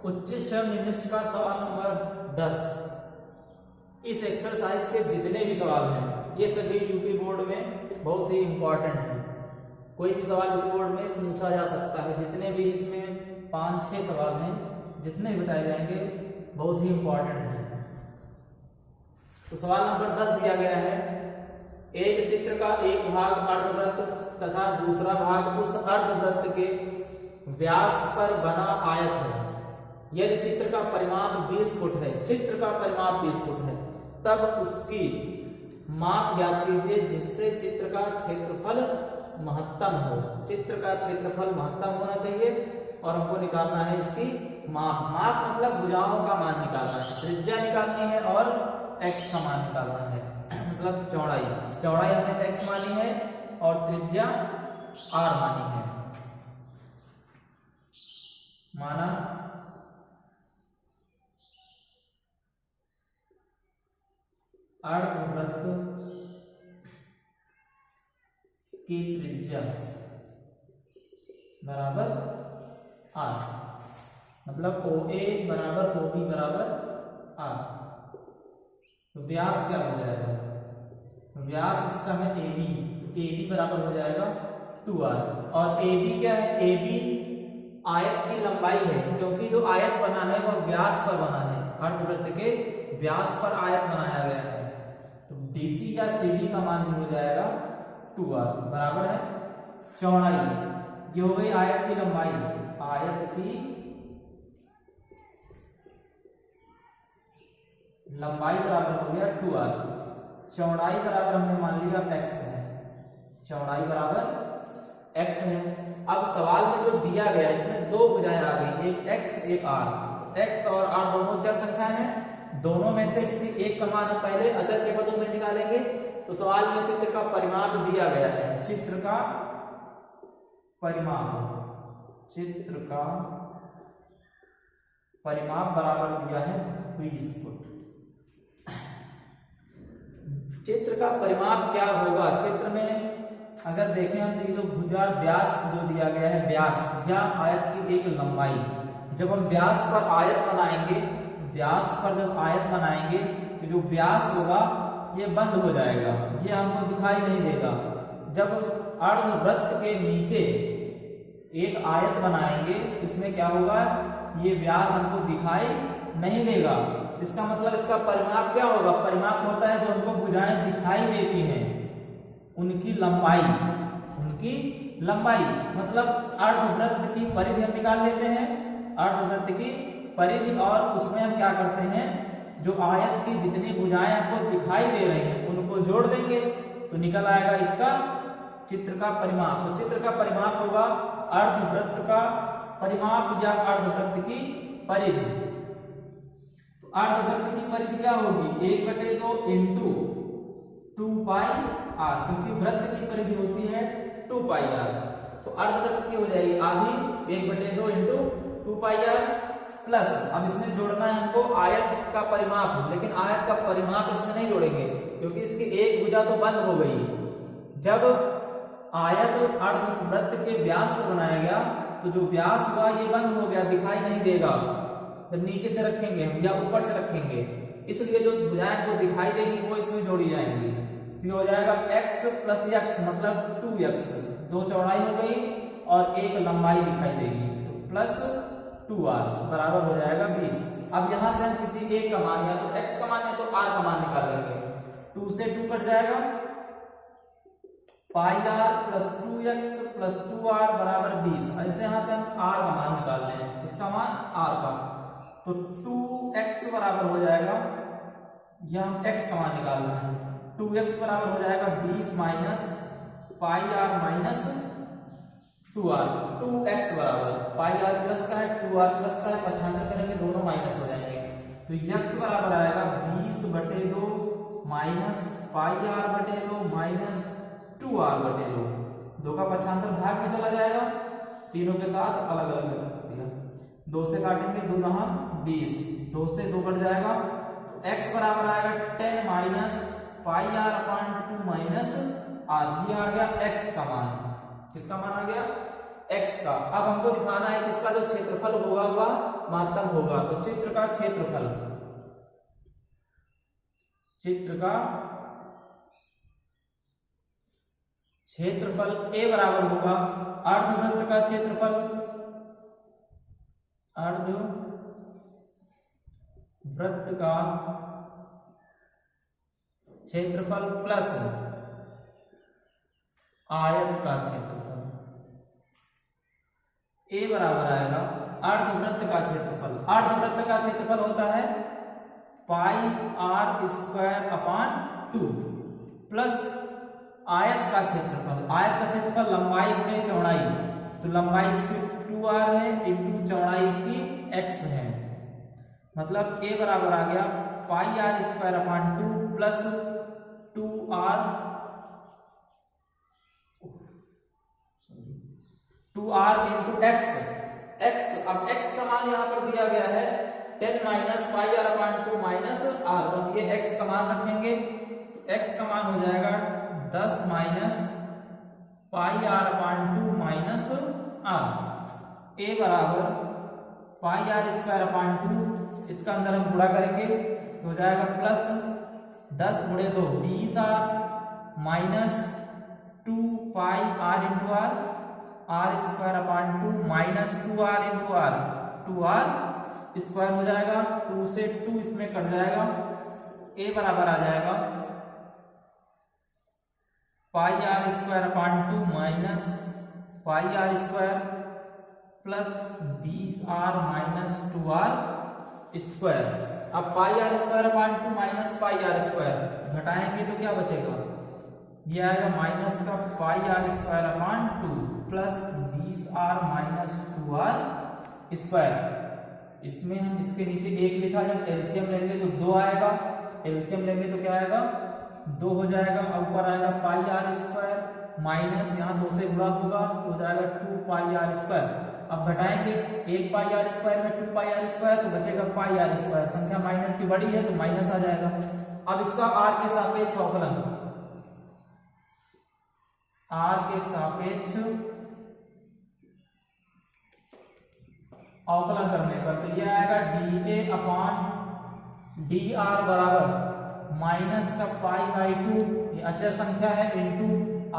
उच्चिष्ट एवं निम्निष्ट का सवाल नंबर 10। इस एक्सरसाइज के जितने भी सवाल हैं ये सभी यूपी बोर्ड में बहुत ही इंपॉर्टेंट है। कोई भी सवाल यूपी बोर्ड में पूछा जा सकता है। जितने भी इसमें 5-6 सवाल हैं, जितने भी बताए जाएंगे बहुत ही इंपॉर्टेंट है। तो सवाल नंबर 10 दिया गया है, एक चित्र का एक भाग अर्धवृत्त तथा दूसरा भाग उस अर्धवृत्त के व्यास पर बना आयत है। यदि चित्र का परिमाप 20 फुट है, चित्र का परिमाप 20 फुट है, तब उसकी माप ज्ञात कीजिए जिससे चित्र का क्षेत्रफल महत्तम हो। चित्र का क्षेत्रफल महत्तम होना चाहिए और हमको निकालना है इसकी माप। माप मतलब भुजाओं का मान निकालना है, त्रिज्या निकालनी है और x का मान निकालना है। मतलब चौड़ाई हमने x मानी है और त्रिज्या r मानी है। माना अर्धवृत्त की त्रिज्या बराबर r, मतलब OA बराबर OB बराबर r। तो व्यास क्या हो जाएगा? व्यास इसका है AB, तो AB बराबर हो जाएगा 2r। और AB क्या है? AB आयत की लंबाई है, क्योंकि जो आयत बना है वह व्यास पर बना है। अर्धवृत्त के व्यास पर आयत बनाया गया है। तो DC या CD का मान भी हो जाएगा 2r बराबर है चौड़ाई। ये हो गई आयत की लंबाई, आयत की लंबाई बराबर हो गया 2r। चौड़ाई बराबर हमने मान लिया x है, चौड़ाई बराबर x है। अब सवाल में जो दिया गया है इसमें दो भुजाएं आ गई, एक x एक r। x और r दोनों चर संख्या हैं, दोनों में से किसी एक का मान हम पहले अचर के पदों में निकालेंगे। तो सवाल में चित्र का परिमाप दिया गया है, चित्र का परिमाप बराबर दिया है 20 फुट। चित्र का परिमाप क्या होगा? चित्र में अगर देखें हम तो जो भुजा व्यास जो दिया गया है, व्यास या आयत की एक लंबाई, जब हम व्यास पर आयत बनाएंगे, व्यास पर जब आयत बनाएंगे तो जो व्यास होगा ये बंद हो जाएगा, ये हमको दिखाई नहीं देगा। जब अर्धवृत्त के नीचे एक आयत बनाएंगे इसमें क्या होगा? ये व्यास हमको दिखाई नहीं देगा। इसका मतलब इसका परिमाप क्या होगा? परिमाप होता है जो हमको भुजाएं दिखाई देती हैं उनकी लंबाई, मतलब अर्धवृत्त की परिधि हम निकाल लेते हैं, अर्धवृत्त की परिधि, और उसमें हम क्या करते हैं, जो आयत की जितनी भुजाएं हमको दिखाई दे रही हैं उनको जोड़ देंगे तो निकल आएगा इसका चित्र का परिमाप। तो चित्र का परिमाप होगा अर्धवृत्त का परिमाप या अर्धवृत्त की परिधि। तो अर्धवृत्त की परिधि क्या होगी? 1/2 इंटू 2πr, क्योंकि वृत्त की परिधि होती है 2πr। तो अर्धवृत्त की हो जाएगी आधी 1/2 इंटू 2πr प्लस, अब इसमें जोड़ना है हमको आयत का परिमाप, लेकिन आयत का परिमाप इसमें नहीं जोड़ेंगे क्योंकि इसकी एक भुजा तो बंद हो गई। जब आयत अर्धवृत्त के व्यास पर बनाया गया तो जो व्यास हुआ ये बंद हो गया, दिखाई नहीं देगा। जब नीचे से रखेंगे हम या ऊपर से रखेंगे, इसलिए जो भुजाएं को दिखाई देगी वो इसमें जोड़ी जाएंगी। तो हो जाएगा x प्लस x मतलब 2x, दो चौड़ाई हो गई और एक लंबाई दिखाई देगी, तो प्लस 2r बराबर हो जाएगा 20। अब यहां से हम किसी एक का मान, या तो x का मान या तो r का मान निकाल लेंगे। 2 से 2 कट जाएगा, πr plus 2x plus 2r बराबर 20। ऐसे यहां से हम r का मान निकाल रहे हैं, इसका मान r का, तो 2x बराबर हो जाएगा, यहां हम x का मान निकाल रहे हैं, 2x बराबर हो जाएगा 20 minus πr minus 2r। 2x बराबर πr प्लस का है 2r प्लस का है, पक्षांतर करेंगे दोनों माइनस हो जाएंगे, तो x बराबर आएगा 20/2 माइनस πr/2 माइनस 2r/2। दो का पक्षांतर भाग में चला जाएगा, तीनों के साथ अलग अलग लिख दिया। 2 से काटेंगे 2 9 20, 2 से 2 कट जाएगा, x बराबर आएगा 10 माइनस πr/2 माइनस r। ये आ गया x का मान। किसका मान आ गया? x का। अब हमको दिखाना है कि इसका जो क्षेत्रफल होगा वह महत्तम होगा। तो चित्र का क्षेत्रफल A बराबर होगा अर्धवृत्त का क्षेत्रफल प्लस आयत का क्षेत्रफल। A बराबर आएगा अर्धवृत्त का क्षेत्रफल। अर्धवृत्त का क्षेत्रफल होता है पाई r स्क्वायर अपान 2 प्लस आयत का क्षेत्रफल। आयत का क्षेत्रफल लंबाई गुणे चौड़ाई, तो लंबाई इसकी 2r है इंटू चौड़ाई इसकी x है। मतलब A बराबर आ गया पाई r square upon 2 plus 2r into x। अब x का मान यहाँ पर दिया गया है 10 माइनस पाई r अपान 2 माइनस r। तो हम ये x का मान रखेंगे, तो x का मान हो जाएगा 10 minus pi r upon 2 minus r। A बराबर पाई r स्क्वायर अपान 2, इसका अंदर हम गुणा करेंगे तो हो जाएगा प्लस 10 गुणे 2 20r माइनस 2 पाई r into r square upon 2 minus 2r into r 2r square हो जाएगा। 2 से 2 इसमें कट जाएगा। A बराबर आ जाएगा पाई r square upon 2 minus pi r square plus 20r minus 2r square. अब पाई r square upon 2 minus pi r square घटाएंगे तो क्या बचेगा, ये आएगा माइनस का पाई r square upon 2 plus 20r minus 2r square. इसमें हम इसके नीचे 1 लिखा, जब एलसीएम लेंगे तो 2 आएगा, एलसीएम लेंगे तो क्या आएगा 2 हो जाएगा। ऊपर आएगा पाई r स्क्वायर माइनस यहाँ 2 से गुणा होगा तो हो जाएगा 2 पाई r स्क्वायर। अब घटाएंगे 1 पाई r स्क्वायर में 2 पाई r स्क्वायर तो बचेगा पाई r स्क्वायर। संख्या माइनस की बड़ी है तो माइनस आ जाएगा। अब इसका r के सापेक्ष अवकलन, r के सापेक्ष अवकलन करने पर तो यह आएगा dA अपान dr बराबर माइनस का पाई बाई 2, ये अचर संख्या है, इंटू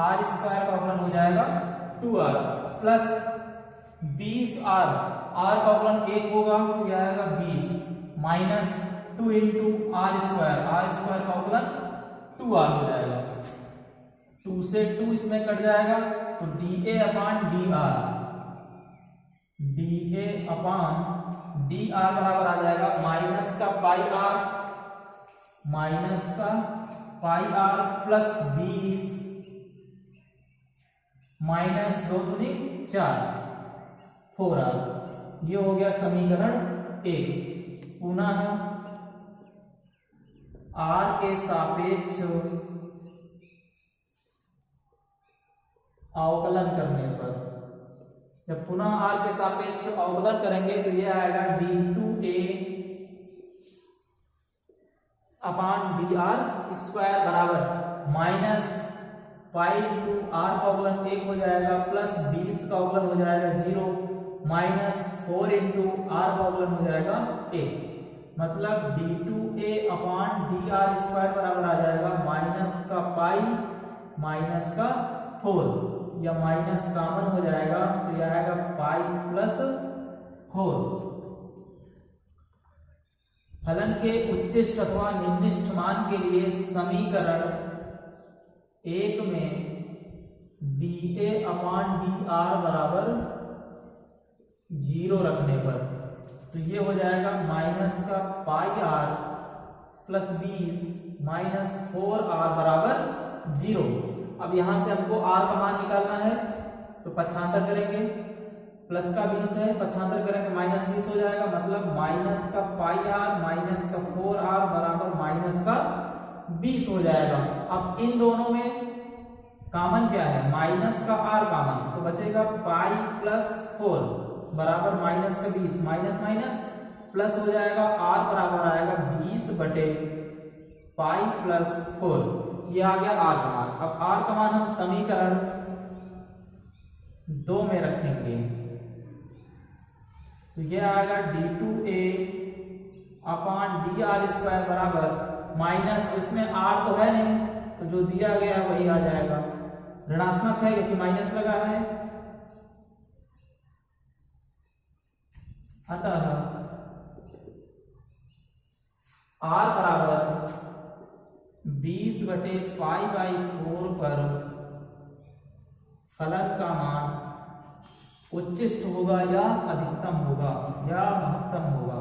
r स्क्वायर का अवकलन हो जाएगा 2r प्लस 20r, r का अवकलन 1 होगा तो यह आएगा 20 माइनस 2 इंटू r स्क्वायर का अवकलन 2r हो जाएगा। 2 से 2 इसमें कट जाएगा तो dA अपान dr बराबर आ जाएगा माइनस का पाई r प्लस 20 माइनस 2 दूनी 4 4r। ये हो गया समीकरण 1। पुनः r के सापेक्ष अवकलन करने पर, जब पुनः r के सापेक्ष अवकलन करेंगे तो ये आएगा d2a अपान dr स्क्वायर बराबर माइनस पाई इंटू r का अवकलन 1 हो जाएगा प्लस 20 का अवकलन हो जाएगा 0 माइनस 4 इंटू r का अवकलन हो जाएगा 1। मतलब d2a अपान dr स्क्वायर बराबर आ जाएगा माइनस का पाई माइनस का 4, या माइनस कॉमन हो जाएगा तो यह आएगा पाई प्लस 4। फलन के उच्चिष्ट अथवा निम्निष्ठ मान के लिए समीकरण 1 में dA अपान dr बराबर 0 रखने पर तो ये हो जाएगा माइनस का पाई r प्लस 20 माइनस 4r बराबर 0। अब यहां से हमको r का मान निकालना है तो पक्षांतर करेंगे, प्लस का 20 है, पक्षांतर करेंगे माइनस 20 हो जाएगा। मतलब माइनस का पाई r माइनस का 4r बराबर माइनस का 20 हो जाएगा। अब इन दोनों में कॉमन क्या है, माइनस का r कॉमन, तो बचेगा पाई प्लस 4 बराबर माइनस का 20, माइनस माइनस प्लस हो जाएगा, r बराबर आएगा 20 बटे पाई प्लस 4। ये आ गया r का मान। अब r का मान हम समीकरण 2 में रखेंगे तो ये आएगा d2a अपान dr² बराबर माइनस, इसमें r तो है नहीं तो जो दिया गया है वही आ जाएगा, ऋणात्मक है क्योंकि माइनस लगा है, अतः r बराबर 20/π/4 पर फलन का मान उच्चिष्ट होगा या अधिकतम होगा या महत्तम होगा,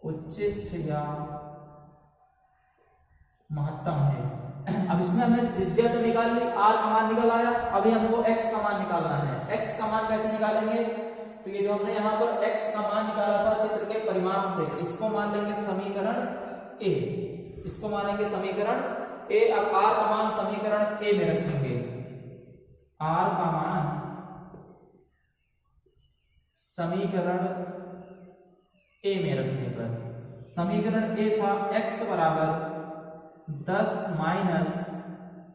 उच्चिष्ट या महत्तम है। अब इसमें हमने त्रिज्या तो निकाल ली, r का मान निकल आया, अभी हमको x का मान निकालना है। x का मान कैसे निकालेंगे, तो ये जो हमने यहाँ पर x का मान निकाला था चित्र के परिमाप से, इसको मान लेंगे समीकरण a, इसको मानेंगे समीकरण a। अब r का मान समीकरण a में रखेंगे, r का मान समीकरण a में रखने पर समीकरण a था x बराबर 10 माइनस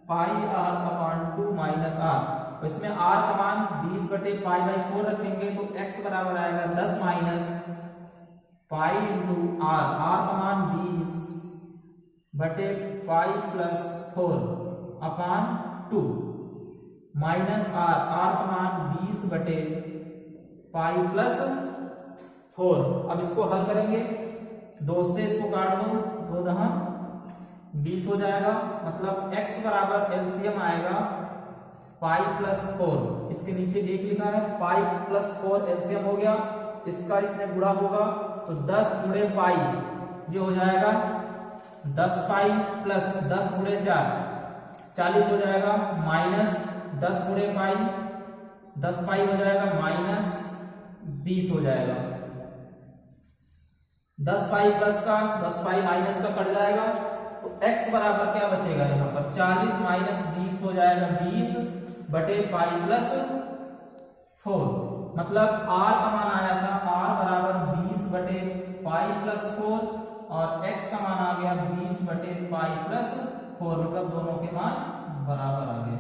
πr/2 माइनस r, इसमें r का मान 20/π/4 रखेंगे तो x बराबर आएगा 10 माइनस π इंटू r, r का मान 20/π+4 अपान 2 माइनस r, r का मान 20/π+4। अब इसको हल करेंगे, 2 से इसको काट दो, 2 दहा 20 हो जाएगा, मतलब x बराबर एलसीएम आएगा π+4, इसके नीचे 1 लिखा है, π+4 एलसीएम हो गया, इसका इसमें गुणा होगा तो 10 गुणे पाई, ये हो जाएगा 10 पाई प्लस 10 गुणे 4 40 हो जाएगा, माइनस 10 गुणे पाई 10 पाई हो जाएगा माइनस 20 हो जाएगा, 10 पाई प्लस का 10 पाई माइनस का कट जाएगा तो x बराबर क्या बचेगा, यहाँ पर 40 माइनस 20 हो जाएगा 20/π+4, मतलब r का मान आया था r बराबर 20/π+4 और x का मान आ गया 20/π+4, मतलब दोनों के मान बराबर आ गए।